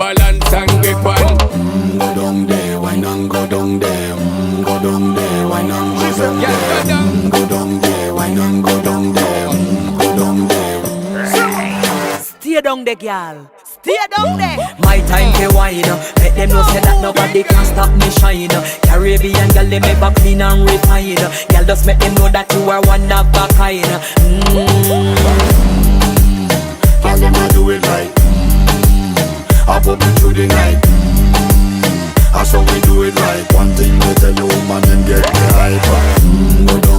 balance and grip on. Go down there, why not go down there? Go down there, why not go down there? Go down there, why not go down there? Go down there. Stay down there, girl. Stay down there. My time to wine. Let them know say that nobody can stop me shine. Caribbean girl, they make back clean and refine. Girl, just make them know that you are one of a kind. Girl, them a do it right. I pop it through the night. That's how we do it right. One thing they tell you, woman, them get the hype. Go